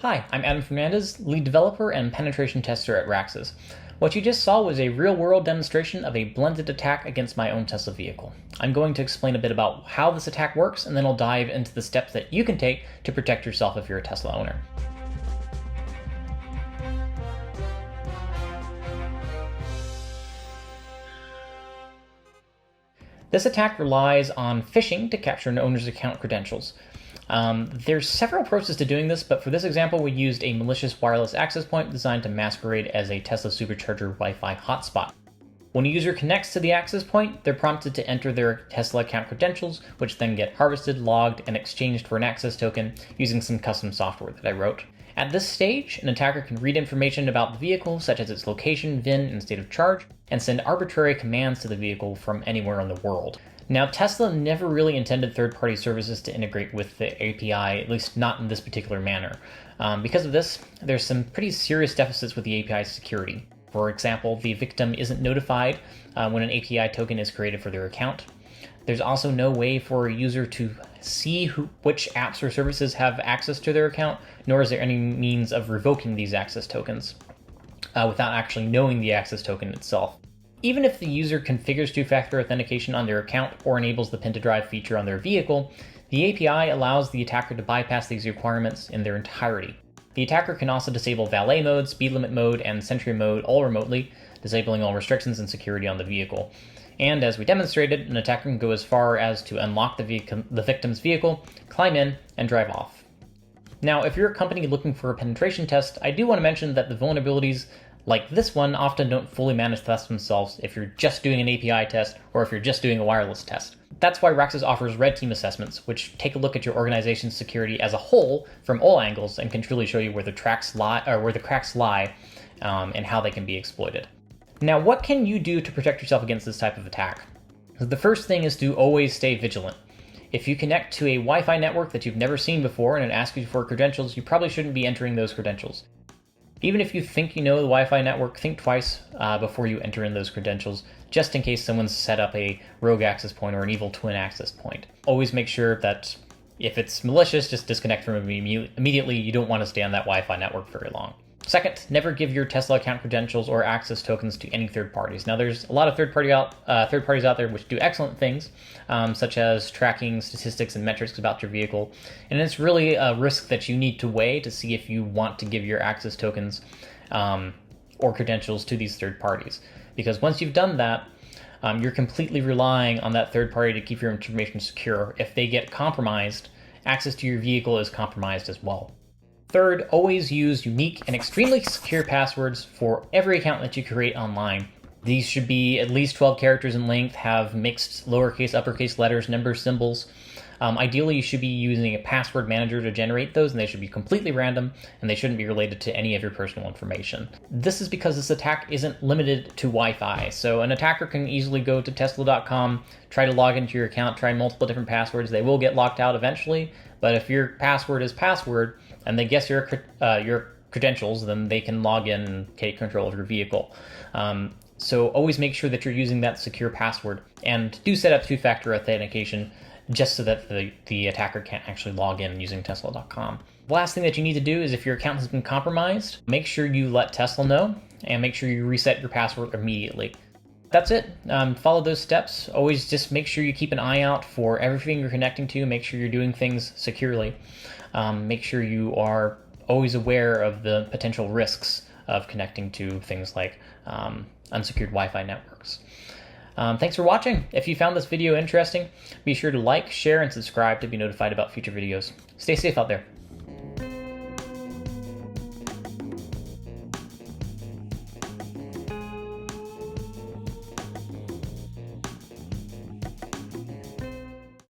Hi, I'm Adam Fernandez, lead developer and penetration tester at Raxis. What you just saw was a real-world demonstration of a blended attack against my own Tesla vehicle. I'm going to explain a bit about how this attack works, and then I'll dive into the steps that you can take to protect yourself if you're a Tesla owner. This attack relies on phishing to capture an owner's account credentials. There's several approaches to doing this, but for this example, we used a malicious wireless access point designed to masquerade as a Tesla Supercharger Wi-Fi hotspot. When a user connects to the access point, they're prompted to enter their Tesla account credentials, which then get harvested, logged, and exchanged for an access token using some custom software that I wrote. At this stage, an attacker can read information about the vehicle, such as its location, VIN, and state of charge, and send arbitrary commands to the vehicle from anywhere in the world. Now, Tesla never really intended third-party services to integrate with the API, at least not in this particular manner. Because of this, there's some pretty serious deficits with the API's security. For example, the victim isn't notified when an API token is created for their account. There's also no way for a user to see which apps or services have access to their account, nor is there any means of revoking these access tokens without actually knowing the access token itself. Even if the user configures two-factor authentication on their account or enables the pin-to-drive feature on their vehicle, the API allows the attacker to bypass these requirements in their entirety. The attacker can also disable valet mode, speed limit mode, and sentry mode all remotely, disabling all restrictions and security on the vehicle. And as we demonstrated, an attacker can go as far as to unlock the victim's vehicle, climb in, and drive off. Now, if you're a company looking for a penetration test, I do want to mention that the vulnerabilities like this one often don't fully manifest themselves if you're just doing an API test or if you're just doing a wireless test. That's why Raxis offers red team assessments, which take a look at your organization's security as a whole from all angles and can truly show you where the cracks lie, and how they can be exploited. Now, what can you do to protect yourself against this type of attack? The first thing is to always stay vigilant. If you connect to a Wi-Fi network that you've never seen before and it asks you for credentials, you probably shouldn't be entering those credentials. Even if you think you know the Wi-Fi network, think twice before you enter in those credentials, just in case someone's set up a rogue access point or an evil twin access point. Always make sure that if it's malicious, just disconnect from it immediately. You don't want to stay on that Wi-Fi network very long. Second, never give your Tesla account credentials or access tokens to any third parties. Now, there's a lot of third parties out there which do excellent things, such as tracking statistics and metrics about your vehicle. And it's really a risk that you need to weigh to see if you want to give your access tokens or credentials to these third parties. Because once you've done that, you're completely relying on that third party to keep your information secure. If they get compromised, access to your vehicle is compromised as well. Third, always use unique and extremely secure passwords for every account that you create online. These should be at least 12 characters in length, have mixed lowercase, uppercase letters, numbers, symbols. Ideally, you should be using a password manager to generate those, and they should be completely random, and they shouldn't be related to any of your personal information. This is because this attack isn't limited to Wi-Fi, so an attacker can easily go to Tesla.com, try to log into your account, try multiple different passwords. They will get locked out eventually, but if your password is password, and they guess your credentials, then they can log in and take control of your vehicle. So always make sure that you're using that secure password, and do set up two-factor authentication just so that the attacker can't actually log in using Tesla.com. The last thing that you need to do is if your account has been compromised, make sure you let Tesla know, and make sure you reset your password immediately. That's it. Follow those steps. Always just make sure you keep an eye out for everything you're connecting to. Make sure you're doing things securely. Make sure you are always aware of the potential risks of connecting to things like unsecured Wi-Fi networks. Thanks for watching. If you found this video interesting, be sure to like, share, and subscribe to be notified about future videos. Stay safe out there.